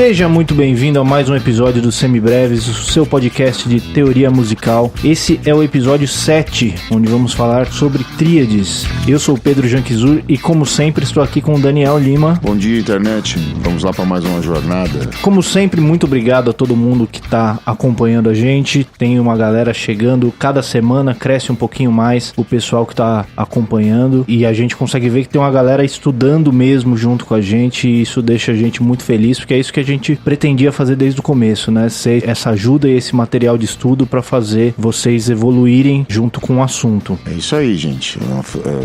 Seja muito bem-vindo a mais um episódio do Semibreves, o seu podcast de teoria musical. Esse é o episódio 7, onde vamos falar sobre tríades. Eu sou o Pedro Janquizur e, como sempre, estou aqui com o Daniel Lima. Bom dia, internet. Vamos lá para mais uma jornada. Como sempre, muito obrigado a todo mundo que está acompanhando a gente. Tem uma galera chegando, cada semana cresce um pouquinho mais o pessoal que está acompanhando e a gente consegue ver que tem uma galera estudando mesmo junto com a gente e isso deixa a gente muito feliz, porque é isso que a gente pretendia fazer desde o começo, né? Ser essa ajuda e esse material de estudo para fazer vocês evoluírem junto com o assunto. É isso aí, gente.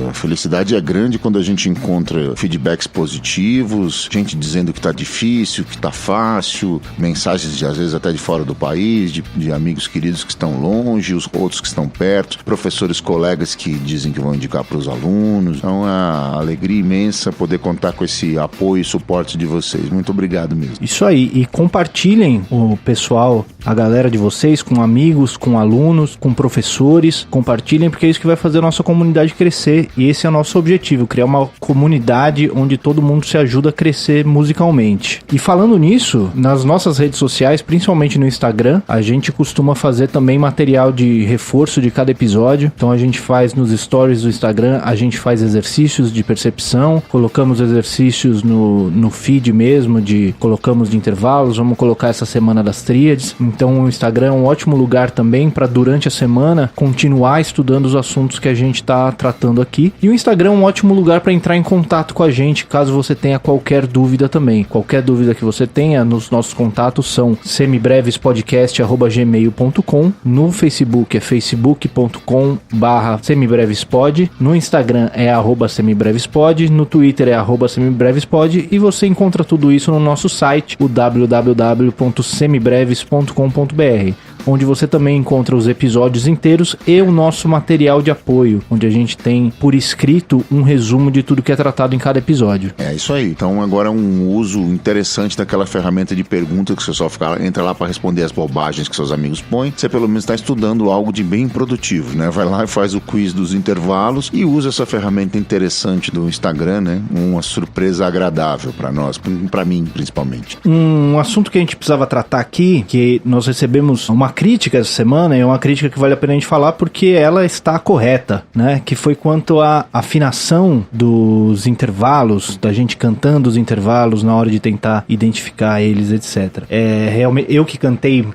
A felicidade é grande quando a gente encontra feedbacks positivos, gente dizendo que tá difícil, que tá fácil, mensagens às vezes até de fora do país, de amigos queridos que estão longe, os outros que estão perto, professores, colegas que dizem que vão indicar para os alunos. Então é uma alegria imensa poder contar com esse apoio e suporte de vocês. Muito obrigado mesmo. Isso aí, e compartilhem o pessoal, a galera de vocês, com amigos, com alunos, com professores, compartilhem, porque é isso que vai fazer a nossa comunidade crescer, e esse é o nosso objetivo, criar uma comunidade onde todo mundo se ajuda a crescer musicalmente. E falando nisso, nas nossas redes sociais, principalmente no Instagram, a gente costuma fazer também material de reforço de cada episódio, então a gente faz nos stories do Instagram, a gente faz exercícios de percepção, colocamos exercícios no feed mesmo, colocamos de intervalos, vamos colocar essa semana das tríades, então o Instagram é um ótimo lugar também para durante a semana continuar estudando os assuntos que a gente está tratando aqui, e o Instagram é um ótimo lugar para entrar em contato com a gente caso você tenha qualquer dúvida também. Qualquer dúvida que você tenha, nos nossos contatos são semibrevespodcast@gmail.com, no Facebook é facebook.com/semibrevespod, no Instagram é @semibrevespod, no Twitter é @semibrevespod, e você encontra tudo isso no nosso site, o www.semibreves.com.br, onde você também encontra os episódios inteiros e o nosso material de apoio, onde a gente tem por escrito um resumo de tudo que é tratado em cada episódio. É isso aí. Então agora é um uso interessante daquela ferramenta de pergunta que você só entra lá para responder as bobagens que seus amigos põem. Você pelo menos está estudando algo de bem produtivo, né? Vai lá e faz o quiz dos intervalos e usa essa ferramenta interessante do Instagram, né? Uma surpresa agradável para nós, para mim principalmente. Um assunto que a gente precisava tratar aqui, que nós recebemos uma crítica essa semana, e é uma crítica que vale a pena a gente falar porque ela está correta, né? Que foi quanto à afinação dos intervalos, da gente cantando os intervalos na hora de tentar identificar eles, etc. Realmente, eu que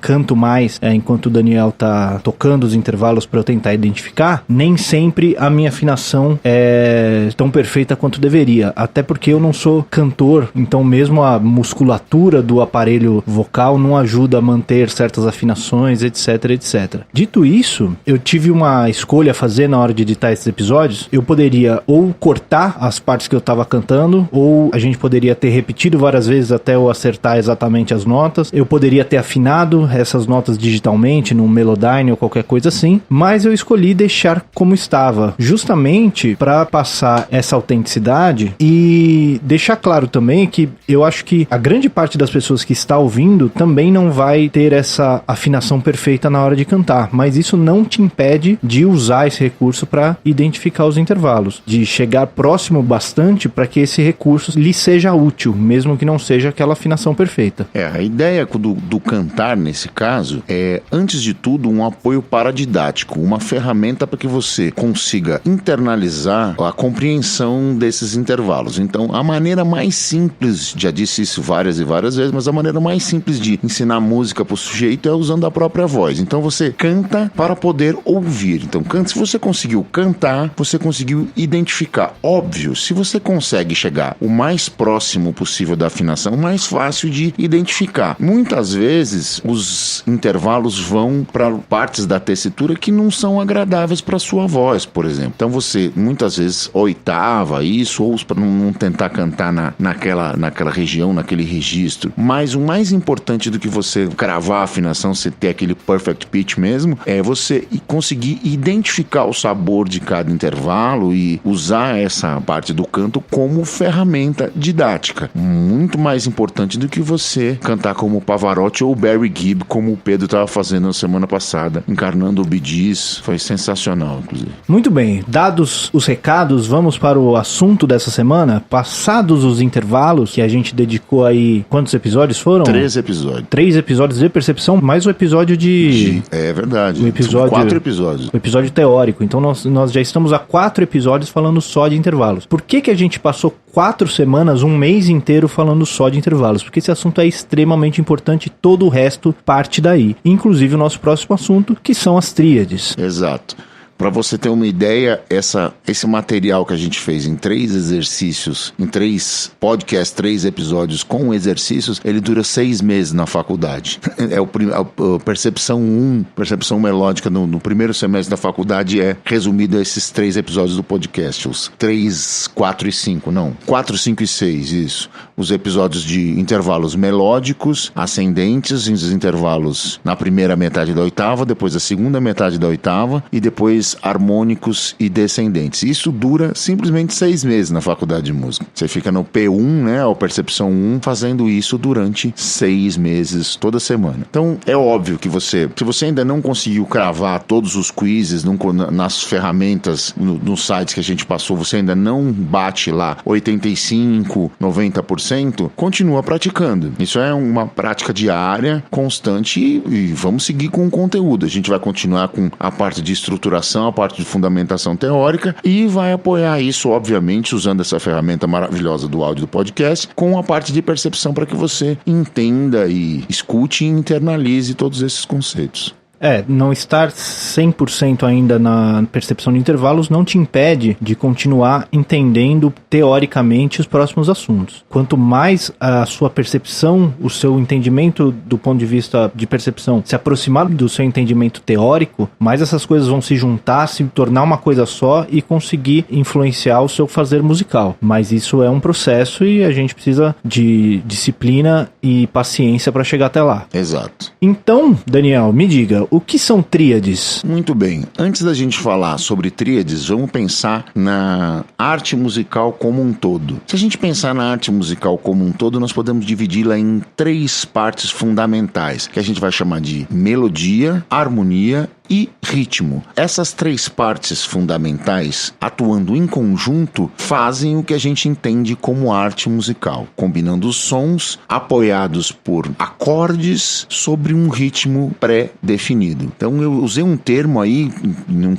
canto mais enquanto o Daniel tá tocando os intervalos para eu tentar identificar, nem sempre a minha afinação é tão perfeita quanto deveria, até porque eu não sou cantor, então mesmo a musculatura do aparelho vocal não ajuda a manter certas afinações, etc, etc. Dito isso, eu tive uma escolha a fazer na hora de editar esses episódios. Eu poderia ou cortar as partes que eu tava cantando, ou a gente poderia ter repetido várias vezes até eu acertar exatamente as notas. Eu poderia ter afinado essas notas digitalmente no Melodyne ou qualquer coisa assim, mas eu escolhi deixar como estava, justamente para passar essa autenticidade e deixar claro também que eu acho que a grande parte das pessoas que está ouvindo também não vai ter essa afinação perfeita na hora de cantar, mas isso não te impede de usar esse recurso para identificar os intervalos, de chegar próximo bastante para que esse recurso lhe seja útil, mesmo que não seja aquela afinação perfeita. A ideia do cantar nesse caso é, antes de tudo, um apoio paradidático, uma ferramenta para que você consiga internalizar a compreensão desses intervalos. Então, a maneira mais simples, já disse isso várias e várias vezes, mas a maneira mais simples de ensinar música para o sujeito é usando a própria voz. Então você canta para poder ouvir. Então se você conseguiu cantar, você conseguiu identificar. Óbvio, se você consegue chegar o mais próximo possível da afinação, mais fácil de identificar. Muitas vezes os intervalos vão para partes da tessitura que não são agradáveis para sua voz, por exemplo. Então você muitas vezes oitava isso, ou para não tentar cantar naquela região, naquele registro. Mas o mais importante do que você cravar a afinação, você ter aquele perfect pitch mesmo, é você conseguir identificar o sabor de cada intervalo e usar essa parte do canto como ferramenta didática. Muito mais importante do que você cantar como Pavarotti ou Barry Gibb, como o Pedro estava fazendo na semana passada, encarnando o Bee Gees. Foi sensacional, inclusive. Muito bem, dados os recados, vamos para o assunto dessa semana. Passados os intervalos, que a gente dedicou aí, quantos episódios foram? 3 episódios. 3 episódios de percepção, mais o episódio de... É verdade. O episódio... 4 episódios. O episódio teórico. Então nós já estamos há 4 episódios falando só de intervalos. Por que a gente passou 4 semanas, um mês inteiro falando só de intervalos? Porque esse assunto é extremamente importante e todo o resto parte daí. Inclusive o nosso próximo assunto, que são as tríades. Exato. Para você ter uma ideia, esse material que a gente fez em 3 exercícios, em 3 podcasts, 3 episódios com exercícios, ele dura 6 meses na faculdade. A percepção 1, percepção melódica no primeiro semestre da faculdade é resumido a esses 3 episódios do podcast. Os 3, 4 e 5, não. 4, 5 e 6, isso. Os episódios de intervalos melódicos, ascendentes, os intervalos na primeira metade da oitava, depois da segunda metade da oitava e depois harmônicos e descendentes. Isso dura simplesmente 6 meses na faculdade de música. Você fica no P1, né, ou percepção 1, fazendo isso durante 6 meses, toda semana. Então, é óbvio que se você ainda não conseguiu cravar todos os quizzes nas ferramentas, nos sites que a gente passou, você ainda não bate lá 85%, 90%, continua praticando. Isso é uma prática diária, constante e vamos seguir com o conteúdo. A gente vai continuar com a parte de estruturação, a parte de fundamentação teórica e vai apoiar isso, obviamente, usando essa ferramenta maravilhosa do áudio do podcast, com a parte de percepção para que você entenda e escute e internalize todos esses conceitos. Não estar 100% ainda na percepção de intervalos não te impede de continuar entendendo teoricamente os próximos assuntos. Quanto mais a sua percepção, o seu entendimento do ponto de vista de percepção se aproximar do seu entendimento teórico, mais essas coisas vão se juntar, se tornar uma coisa só e conseguir influenciar o seu fazer musical. Mas isso é um processo e a gente precisa de disciplina e paciência para chegar até lá. Exato. Então, Daniel, me diga, o que são tríades? Muito bem. Antes da gente falar sobre tríades, vamos pensar na arte musical como um todo. Se a gente pensar na arte musical como um todo, nós podemos dividi-la em 3 partes fundamentais, que a gente vai chamar de melodia, harmonia e ritmo. Essas 3 partes fundamentais, atuando em conjunto, fazem o que a gente entende como arte musical, combinando os sons apoiados por acordes sobre um ritmo pré-definido. Então eu usei um termo aí, não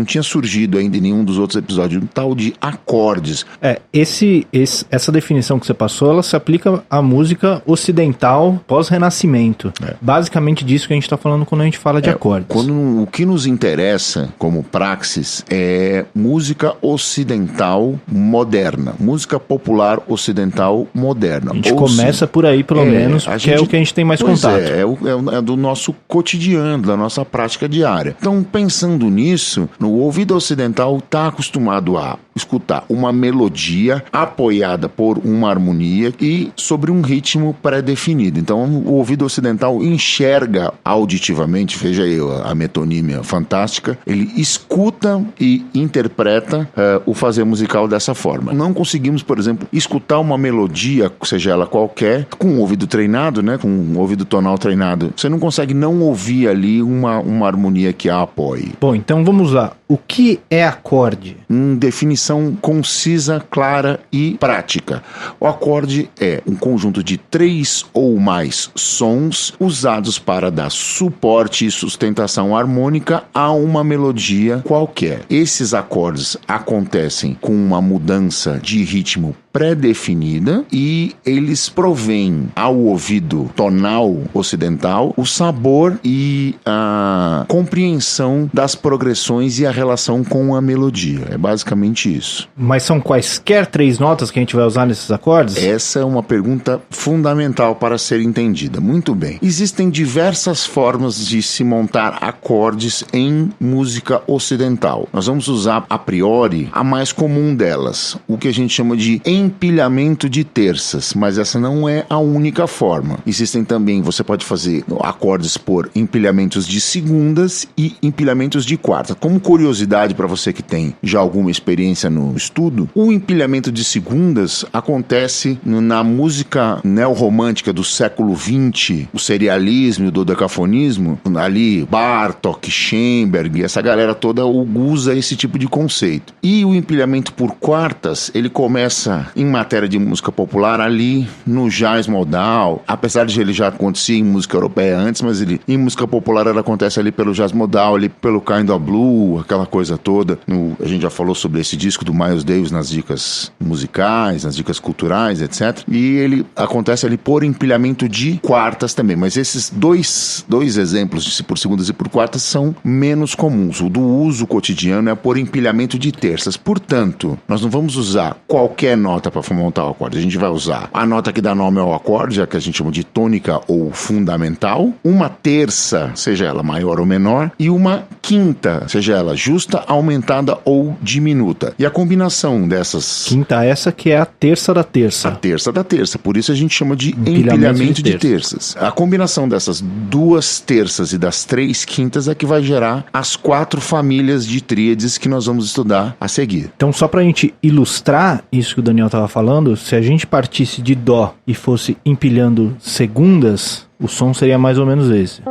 tinha surgido ainda em nenhum dos outros episódios, um tal de acordes. Essa definição que você passou, ela se aplica à música ocidental pós-renascimento. Basicamente disso que a gente está falando quando a gente fala de acordes. O que nos interessa como praxis é música ocidental moderna, música popular ocidental moderna. A gente começa por aí, pelo menos, porque é o que a gente tem mais contato. É do nosso cotidiano, da nossa prática diária. Então, pensando nisso, o ouvido ocidental está acostumado a escutar uma melodia apoiada por uma harmonia e sobre um ritmo pré-definido. Então, o ouvido ocidental enxerga auditivamente, veja aí a metonímia fantástica, ele escuta e interpreta o fazer musical dessa forma. Não conseguimos, por exemplo, escutar uma melodia, seja ela qualquer, com o ouvido treinado, né, com o ouvido tonal treinado. Você não consegue não ouvir ali uma harmonia que a apoie. Bom, então vamos lá. O que é acorde? Definição concisa, clara e prática. O acorde é um conjunto de 3 ou mais sons usados para dar suporte e sustentação harmônica a uma melodia qualquer. Esses acordes acontecem com uma mudança de ritmo pré-definida e eles provêm ao ouvido tonal ocidental o sabor e a compreensão das progressões e a relação com a melodia. É basicamente isso. Mas são quaisquer 3 notas que a gente vai usar nesses acordes? Essa é uma pergunta fundamental para ser entendida. Muito bem. Existem diversas formas de se montar acordes em música ocidental. Nós vamos usar, a priori, a mais comum delas, o que a gente chama de empilhamento de terças, mas essa não é a única forma. Existem também, você pode fazer acordes por empilhamentos de segundas e empilhamentos de quartas. Como curiosidade para você que tem já alguma experiência no estudo, o empilhamento de segundas acontece na música neorromântica do século XX, o serialismo e o dodecafonismo, ali Bartók, Schoenberg, essa galera toda usa esse tipo de conceito. E o empilhamento por quartas, ele começa em matéria de música popular ali no jazz modal, apesar de ele já acontecer em música europeia antes, mas ele em música popular ele acontece ali pelo jazz modal, ali pelo kind of blue, aquela coisa toda. A gente já falou sobre esse disco do Miles Davis nas dicas musicais, nas dicas culturais, etc. E ele acontece ali por empilhamento de quartas também, mas esses dois exemplos, por segundas e por quartas, são menos comuns. O do uso cotidiano é por empilhamento de terças. Portanto, nós não vamos usar qualquer nota para montar o acorde. A gente vai usar a nota que dá nome ao acorde, a que a gente chama de tônica ou fundamental, uma terça, seja ela maior ou menor, e uma quinta, seja ela justa, aumentada ou diminuta. E a combinação dessas... Quinta essa que é a terça da terça. A terça da terça. Por isso a gente chama de empilhamento de terças. A combinação dessas duas terças e das três quintas é que vai gerar as 4 famílias de tríades que nós vamos estudar a seguir. Então, só pra gente ilustrar isso que o Daniel estava falando, se a gente partisse de Dó e fosse empilhando segundas, o som seria mais ou menos esse.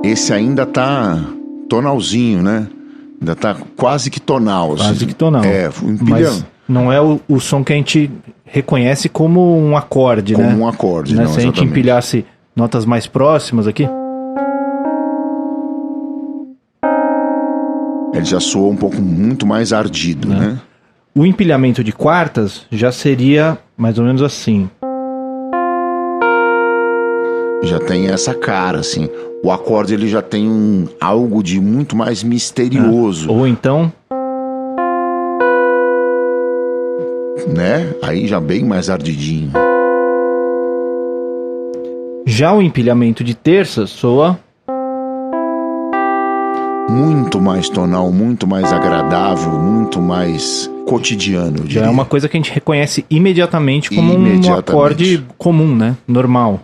Esse ainda tá tonalzinho, né? Ainda tá quase que tonal. Quase assim. que tonal. Mas não é o som que a gente reconhece como um acorde, né? Como um acorde, né? não, Se a gente empilhasse notas mais próximas aqui... Ele já soa um pouco muito mais ardido, né? O empilhamento de quartas já seria mais ou menos assim. Já tem essa cara, assim. O acorde ele já tem algo de muito mais misterioso. Ou então... né? Aí já bem mais ardidinho. Já o empilhamento de terças soa... muito mais tonal, muito mais agradável, muito mais cotidiano, eu diria. Já é uma coisa que a gente reconhece imediatamente como um acorde comum, né? Normal.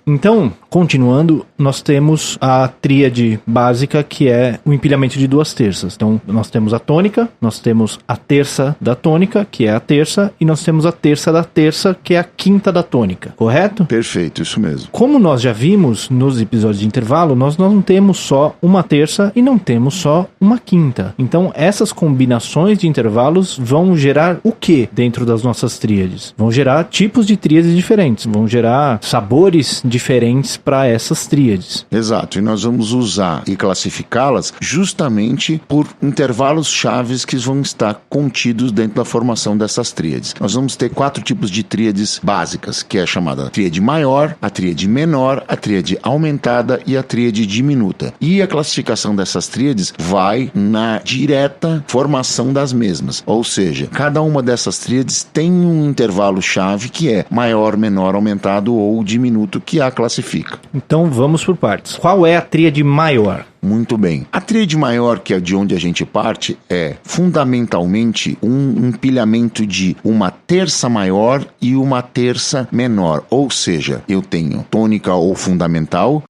Então, continuando, nós temos a tríade básica, que é o empilhamento de duas terças. Então, nós temos a tônica, nós temos a terça da tônica, que é a terça, e nós temos a terça da terça, que é a quinta da tônica, correto? Perfeito, isso mesmo. Como nós já vimos nos episódios de intervalo, nós não temos só uma terça e não temos só uma quinta. Então, essas combinações de intervalos vão gerar o que dentro das nossas tríades? Vão gerar tipos de tríades diferentes, vão gerar sabores diferentes para essas tríades. Exato, e nós vamos usar e classificá-las justamente por intervalos chaves que vão estar contidos dentro da formação dessas tríades. Nós vamos ter 4 tipos de tríades básicas, que é a chamada tríade maior, a tríade menor, a tríade aumentada e a tríade diminuta. E a classificação dessas tríades vai na direta formação das mesmas, ou seja, cada uma dessas tríades tem um intervalo chave que é maior, menor, aumentado ou diminuto, que a classifica. Então vamos por partes. Qual é a tríade maior? Muito bem. A tríade maior, que é de onde a gente parte, é fundamentalmente um empilhamento de uma terça maior e uma terça menor. Ou seja, eu tenho tônica ou fundamental,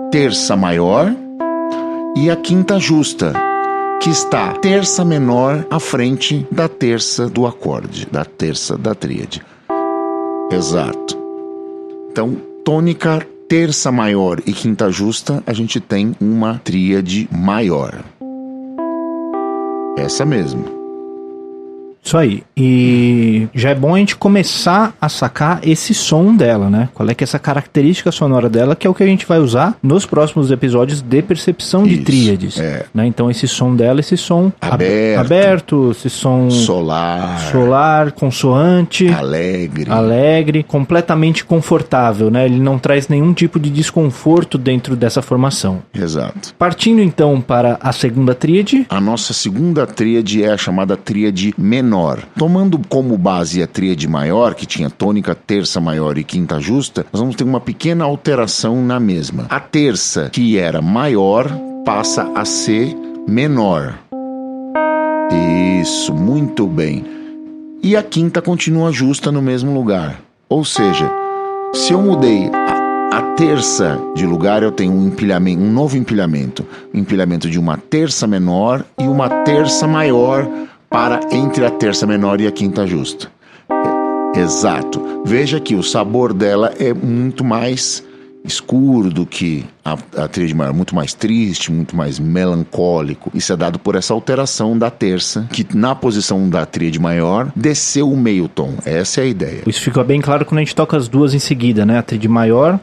terça maior e a quinta justa, que está terça menor à frente da terça do acorde, da terça da tríade. Exato. Então, tônica, terça maior e quinta justa, a gente tem uma tríade maior. Essa mesmo. Isso aí. E já é bom a gente começar a sacar esse som dela, né? Qual é que é essa característica sonora dela, que é o que a gente vai usar nos próximos episódios de percepção de tríades. Né? Então esse som dela, esse som aberto, esse som solar, consoante, alegre, completamente confortável, né? Ele não traz nenhum tipo de desconforto dentro dessa formação. Exato. Partindo então para a segunda tríade. A nossa segunda tríade é a chamada tríade menor. Tomando como base a tríade maior, que tinha tônica, terça maior e quinta justa, nós vamos ter uma pequena alteração na mesma. A terça, que era maior, passa a ser menor. Isso, muito bem. E a quinta continua justa no mesmo lugar. Ou seja, se eu mudei a terça de lugar, eu tenho um empilhamento, um novo empilhamento. Um empilhamento de uma terça menor e uma terça maior para entre a terça menor e a quinta justa. Exato. Veja que o sabor dela é muito mais escuro do que a tríade maior, muito mais triste, muito mais melancólico. Isso é dado por essa alteração da terça, que na posição da tríade maior desceu o meio tom. Essa é a ideia. Isso fica bem claro quando a gente toca as duas em seguida, né? A tríade maior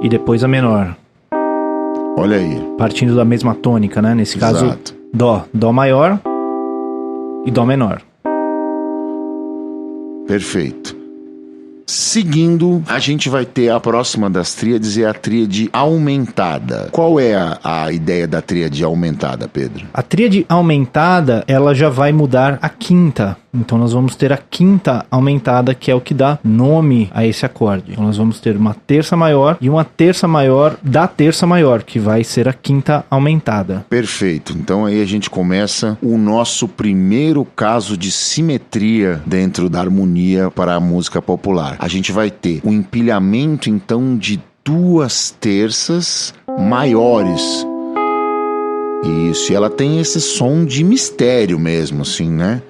e depois a menor. Olha aí. Partindo da mesma tônica, né? Nesse caso, Exato. Dó maior e Dó menor. Perfeito. Seguindo, a gente vai ter a próxima das tríades, é a tríade aumentada. Qual é a ideia da tríade aumentada, Pedro? A tríade aumentada, ela já vai mudar a quinta. Então nós vamos ter a quinta aumentada, que é o que dá nome a esse acorde. Então nós vamos ter uma terça maior e uma terça maior da terça maior, que vai ser a quinta aumentada. Perfeito. Então aí a gente começa o nosso primeiro caso de simetria dentro da harmonia para a música popular. A gente vai ter um empilhamento então de duas terças maiores. Isso, e ela tem esse som de mistério mesmo, assim, né?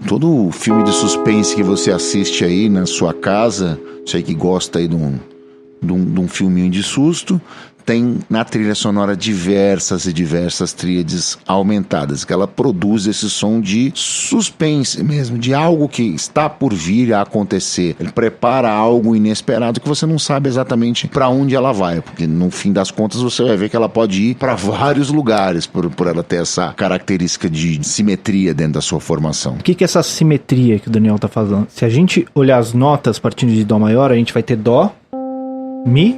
Todo filme de suspense que você assiste aí na sua casa, você que gosta aí de um filminho de susto, tem na trilha sonora diversas e diversas tríades aumentadas, que ela produz esse som de suspense mesmo, de algo que está por vir a acontecer. Ele prepara algo inesperado que você não sabe exatamente para onde ela vai, porque no fim das contas você vai ver que ela pode ir para vários lugares por ela ter essa característica de simetria dentro da sua formação. O que é essa simetria que o Daniel tá falando? Se a gente olhar as notas partindo de Dó maior, a gente vai ter Dó, Mi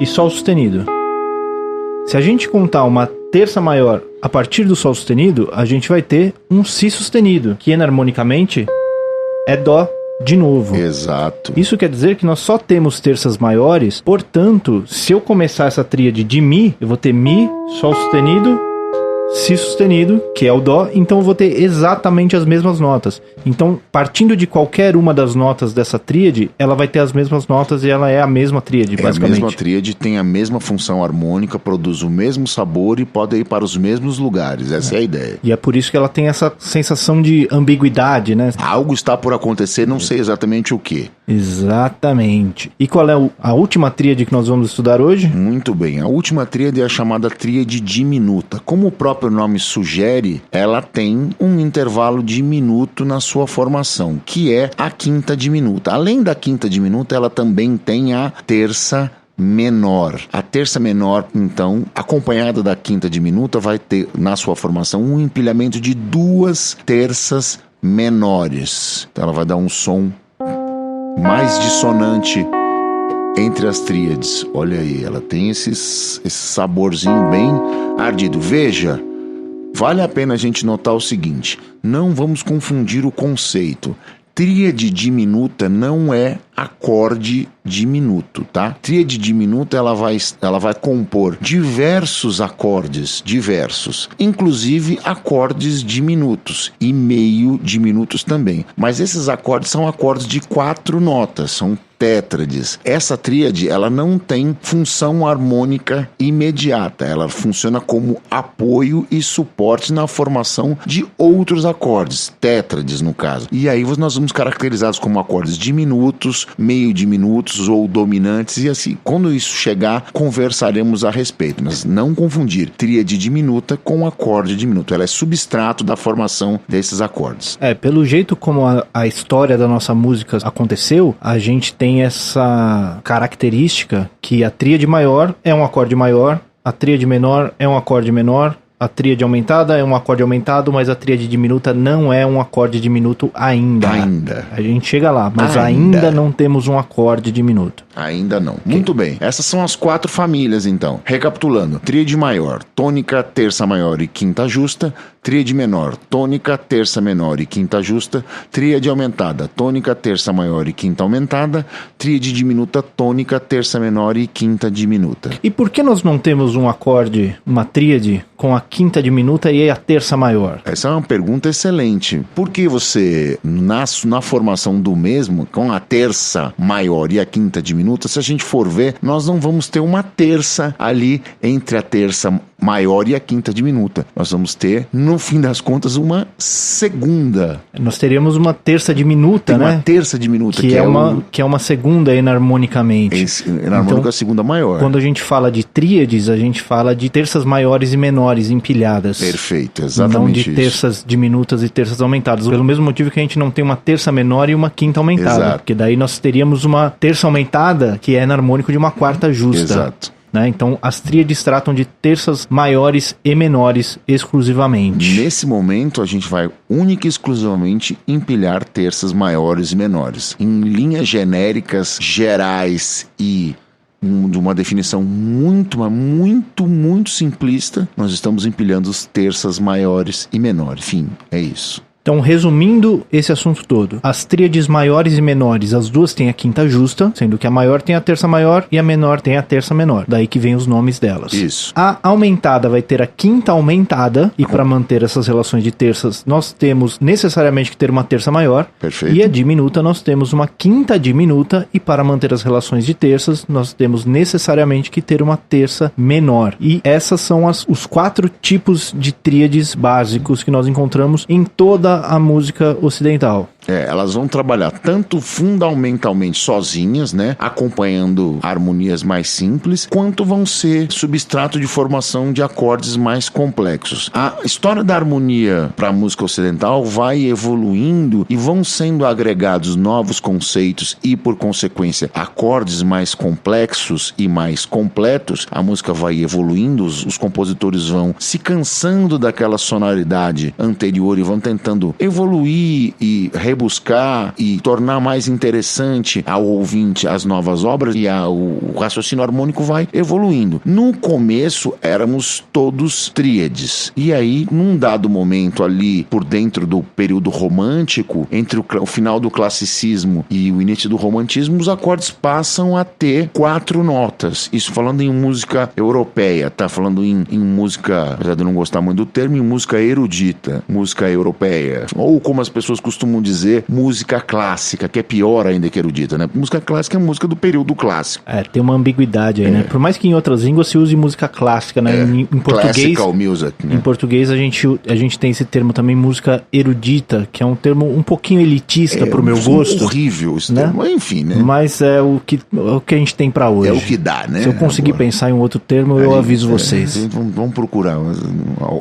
e Sol sustenido. Se a gente contar uma terça maior a partir do Sol sustenido, a gente vai ter um Si sustenido, que enarmonicamente é Dó de novo. Exato. Isso quer dizer que nós só temos terças maiores, portanto, se eu começar essa tríade de Mi, eu vou ter Mi, Sol sustenido, Si sustenido, que é o Dó, então eu vou ter exatamente as mesmas notas. Então, partindo de qualquer uma das notas dessa tríade, ela vai ter as mesmas notas e ela é a mesma tríade, basicamente. A mesma tríade, tem a mesma função harmônica, produz o mesmo sabor e pode ir para os mesmos lugares. Essa é a ideia. E é por isso que ela tem essa sensação de ambiguidade, né? Algo está por acontecer, não sei exatamente o que. Exatamente. E qual é a última tríade que nós vamos estudar hoje? Muito bem. A última tríade é a chamada tríade diminuta. Como o próprio nome sugere, ela tem um intervalo diminuto na sua formação, que é a quinta diminuta. Além da quinta diminuta, ela também tem a terça menor. A terça menor, então, acompanhada da quinta diminuta, vai ter na sua formação um empilhamento de duas terças menores. Então ela vai dar um som mais dissonante entre as tríades. Olha aí, ela tem esse saborzinho bem ardido. Veja, vale a pena a gente notar o seguinte: não vamos confundir o conceito. Tríade diminuta não é acorde diminuto, tá? Tríade diminuta ela vai compor diversos acordes, inclusive acordes diminutos e meio diminutos também. Mas esses acordes são acordes de 4 notas, são tétrades. Essa tríade, ela não tem função harmônica imediata, ela funciona como apoio e suporte na formação de outros acordes, tétrades no caso. E aí nós vamos caracterizados como acordes diminutos, meio diminutos ou dominantes, e assim, quando isso chegar, conversaremos a respeito, mas não confundir tríade diminuta com acorde diminuto. Ela é substrato da formação desses acordes. Pelo jeito como a história da nossa música aconteceu, a gente tem essa característica que a tríade maior é um acorde maior, a tríade menor é um acorde menor, a tríade aumentada é um acorde aumentado, mas a tríade diminuta não é um acorde diminuto ainda. A gente chega lá, mas ainda não temos um acorde diminuto. Ainda não. Okay. Muito bem. Essas são as 4 famílias, então. Recapitulando. Tríade maior, tônica, terça maior e quinta justa. Tríade menor, tônica, terça menor e quinta justa. Tríade aumentada, tônica, terça maior e quinta aumentada. Tríade diminuta, tônica, terça menor e quinta diminuta. E por que nós não temos um acorde, uma tríade com a quinta diminuta e a terça maior? Essa é uma pergunta excelente. Por que você, na formação do mesmo, com a terça maior e a quinta diminuta, se a gente for ver, nós não vamos ter uma terça ali entre a terça maior e a quinta diminuta. Nós vamos ter, no fim das contas, uma segunda. Nós teríamos uma terça diminuta, né? Uma terça diminuta, que é uma segunda enarmonicamente. Enarmônico então, é a segunda maior. Quando a gente fala de tríades, a gente fala de terças maiores e menores empilhadas. Perfeito, exatamente não de isso. terças diminutas e terças aumentadas. Pelo mesmo motivo que a gente não tem uma terça menor e uma quinta aumentada. Exato. Porque daí nós teríamos uma terça aumentada que é enarmônico de uma quarta justa. Exato. Né? Então, as tríades tratam de terças maiores e menores exclusivamente. Nesse momento, a gente vai única e exclusivamente empilhar terças maiores e menores. Em linhas genéricas, gerais e de uma definição muito simplista, nós estamos empilhando as terças maiores e menores. Enfim, é isso. Então, resumindo esse assunto todo, as tríades maiores e menores, as duas têm a quinta justa, sendo que a maior tem a terça maior e a menor tem a terça menor. Daí que vem os nomes delas. Isso. A aumentada vai ter a quinta aumentada, e para manter essas relações de terças, nós temos necessariamente que ter uma terça maior. Perfeito. E a diminuta, nós temos uma quinta diminuta, e para manter as relações de terças, nós temos necessariamente que ter uma terça menor. E essas são os 4 tipos de tríades básicos que nós encontramos em toda a música ocidental. Elas vão trabalhar tanto fundamentalmente sozinhas, né, acompanhando harmonias mais simples, quanto vão ser substrato de formação de acordes mais complexos. A história da harmonia para a música ocidental vai evoluindo e vão sendo agregados novos conceitos e, por consequência, acordes mais complexos e mais completos. A música vai evoluindo, os compositores vão se cansando daquela sonoridade anterior e vão tentando evoluir e rebuscar e tornar mais interessante ao ouvinte as novas obras, e o raciocínio harmônico vai evoluindo. No começo éramos todos tríades, e aí num dado momento ali por dentro do período romântico, entre o final do classicismo e o início do romantismo, os acordes passam a ter 4 notas. Isso falando em música europeia, tá? Falando em música, apesar de eu não gostar muito do termo, em música erudita, música europeia, ou como as pessoas costumam dizer, música clássica, que é pior ainda que erudita, né? Música clássica é música do período clássico. Tem uma ambiguidade aí, né? Por mais que em outras línguas se use música clássica, né? Em português, classical music, né? Em português a gente tem esse termo também, música erudita, que é um termo um pouquinho elitista pro meu gosto. Horrível esse né? termo, enfim, né? Mas é o que a gente tem pra hoje. É o que dá, né? Se eu conseguir pensar em um outro termo, eu aviso vocês. Vamos procurar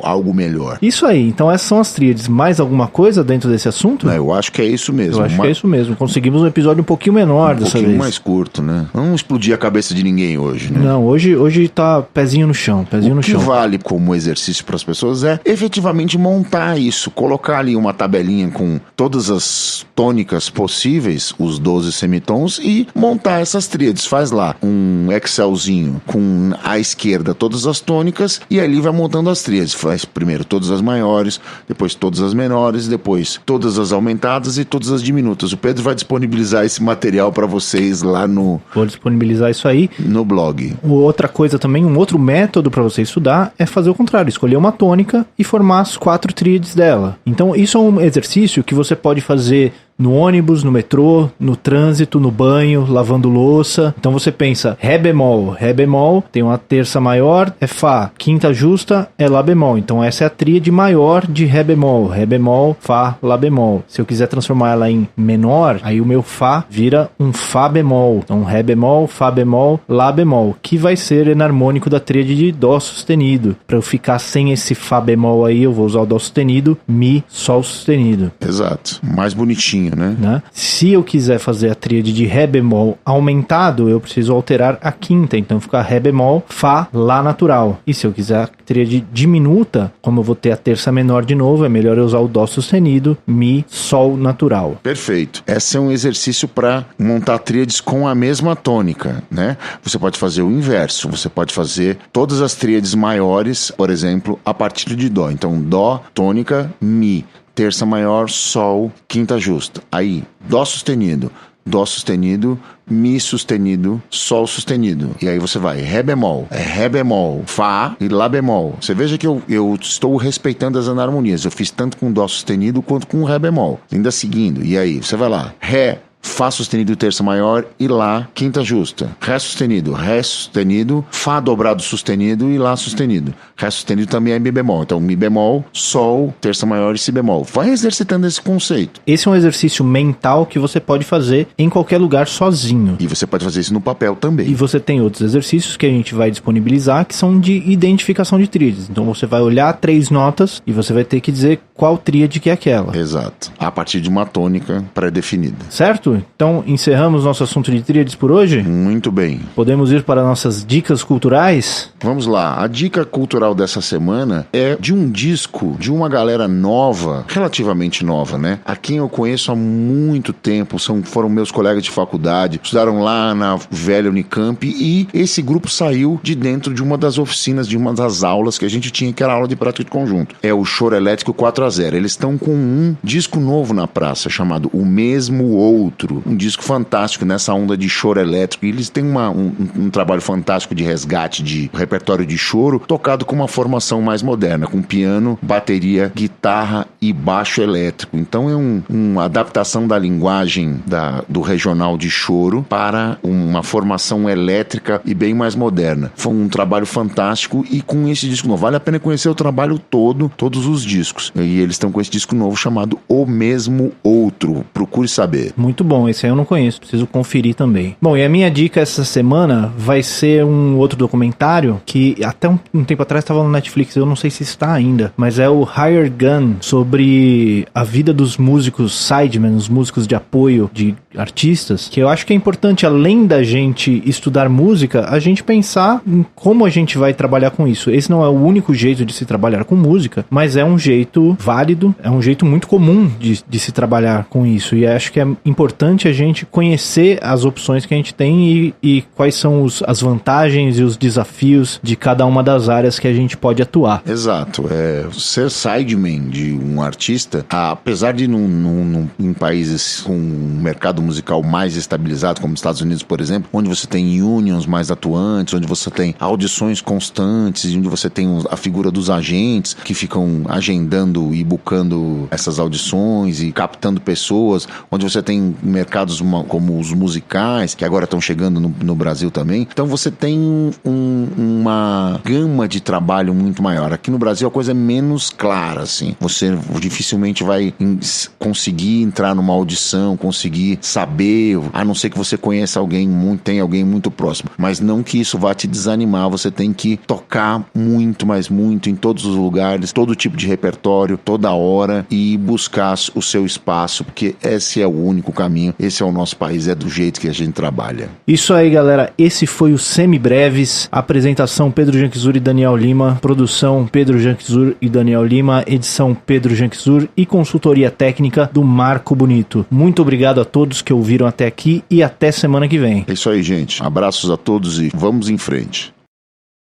algo melhor. Isso aí, então essas são as tríades. Mais alguma coisa dentro desse assunto? Não, eu acho que é isso mesmo. Eu acho que é isso mesmo. Conseguimos um episódio um pouquinho menor dessa vez. Um pouquinho mais curto, né? Não explodir a cabeça de ninguém hoje, né? Não, hoje tá pezinho no chão, pezinho no chão. O que vale como exercício para as pessoas é efetivamente montar isso, colocar ali uma tabelinha com todas as tônicas possíveis, os 12 semitons, e montar essas tríades. Faz lá um Excelzinho com à esquerda todas as tônicas, e ali vai montando as tríades. Faz primeiro todas as maiores, depois todas as menores, depois todas as aumentadas e todas as diminutas. O Pedro vai disponibilizar esse material para vocês lá no... Vou disponibilizar isso aí. No blog. Outra coisa também, um outro método para você estudar é fazer o contrário, escolher uma tônica e formar as 4 tríades dela. Então isso é um exercício que você pode fazer no ônibus, no metrô, no trânsito, no banho, lavando louça. Então você pensa, Ré bemol, tem uma terça maior, é Fá. Quinta justa é Lá bemol. Então essa é a tríade maior de Ré bemol, Fá, Lá bemol. Se eu quiser transformar ela em menor, aí o meu Fá vira um Fá bemol. Então Ré bemol, Fá bemol, Lá bemol, que vai ser enarmônico da tríade de Dó sustenido. Para eu ficar sem esse Fá bemol aí, eu vou usar o Dó sustenido, Mi, Sol sustenido. Exato. Mais bonitinho. Né? Se eu quiser fazer a tríade de Ré bemol aumentado, eu preciso alterar a quinta, então fica Ré bemol, Fá, Lá natural. E se eu quiser a tríade diminuta, como eu vou ter a terça menor de novo, é melhor eu usar o Dó sustenido, Mi, Sol natural. Perfeito. Esse é um exercício para montar tríades com a mesma tônica, né? Você pode fazer o inverso, você pode fazer todas as tríades maiores, por exemplo, a partir de Dó. Então, Dó, tônica, Mi. Terça maior, Sol, quinta justa. Aí, Dó sustenido, Dó sustenido, Mi sustenido, Sol sustenido. E aí você vai Ré bemol, Fá e Lá bemol. Você veja que eu estou respeitando as anarmonias. Eu fiz tanto com Dó sustenido quanto com Ré bemol. Ainda seguindo. E aí você vai lá, Ré, Fá sustenido, terça maior e Lá, quinta justa. Ré sustenido, Fá dobrado sustenido e Lá sustenido. Ré sustenido também é Mi bemol. Então, Mi bemol, Sol, terça maior e Si bemol. Vai exercitando esse conceito. Esse é um exercício mental que você pode fazer em qualquer lugar sozinho. E você pode fazer isso no papel também. E você tem outros exercícios que a gente vai disponibilizar que são de identificação de tríades. Então você vai olhar 3 notas e você vai ter que dizer qual tríade que é aquela. Exato. A partir de uma tônica pré-definida. Certo? Então encerramos nosso assunto de tríades por hoje? Muito bem. Podemos ir para nossas dicas culturais? Vamos lá. A dica cultural dessa semana é de um disco de uma galera nova, relativamente nova, né? A quem eu conheço há muito tempo, foram meus colegas de faculdade, estudaram lá na velha Unicamp e esse grupo saiu de dentro de uma das oficinas, de uma das aulas que a gente tinha, que era a aula de prática de conjunto. É o Choro Elétrico 4x0. Eles estão com um disco novo na praça, chamado O Mesmo Outro. Um disco fantástico nessa onda de choro elétrico. E eles têm um trabalho fantástico de resgate de repertório de choro, tocado com uma formação mais moderna, com piano, bateria, guitarra e baixo elétrico. Então é uma adaptação da linguagem do regional de choro para uma formação elétrica e bem mais moderna. Foi um trabalho fantástico e com esse disco novo, vale a pena conhecer o trabalho todo, todos os discos. E eles estão com esse disco novo chamado O Mesmo Outro. Procure saber. Muito bom, esse aí eu não conheço, preciso conferir também. Bom, e a minha dica essa semana vai ser um outro documentário que até um tempo atrás estava no Netflix, eu não sei se está ainda, mas é o Hired Gun, sobre a vida dos músicos sidemen, os músicos de apoio de artistas, que eu acho que é importante, além da gente estudar música, a gente pensar em como a gente vai trabalhar com isso. Esse não é o único jeito de se trabalhar com música, mas é um jeito válido, é um jeito muito comum de se trabalhar com isso, e acho que é importante a gente conhecer as opções que a gente tem e quais são as vantagens e os desafios de cada uma das áreas que a gente pode atuar. Exato. Ser sideman de um artista, apesar de em países com um mercado musical mais estabilizado, como os Estados Unidos, por exemplo, onde você tem unions mais atuantes, onde você tem audições constantes, onde você tem a figura dos agentes que ficam agendando e bucando essas audições e captando pessoas, onde você tem mercados como os musicais, que agora estão chegando no Brasil também. Então você tem uma gama de trabalho muito maior. Aqui no Brasil a coisa é menos clara, assim. Você dificilmente vai conseguir entrar numa audição, conseguir saber, a não ser que você conheça tem alguém muito próximo. Mas não que isso vá te desanimar, você tem que tocar muito, mas muito, em todos os lugares, todo tipo de repertório, toda hora, e buscar o seu espaço, porque esse é o único caminho, esse é o nosso país, é do jeito que a gente trabalha. Isso aí, galera, esse foi o Semibreves, apresentação Pedro Janquizur e Daniel Lima, produção Pedro Janquizur e Daniel Lima, edição Pedro Janquizur e consultoria técnica do Marco Bonito. Muito obrigado a todos que ouviram até aqui e até semana que vem. É isso aí, gente. Abraços a todos e vamos em frente.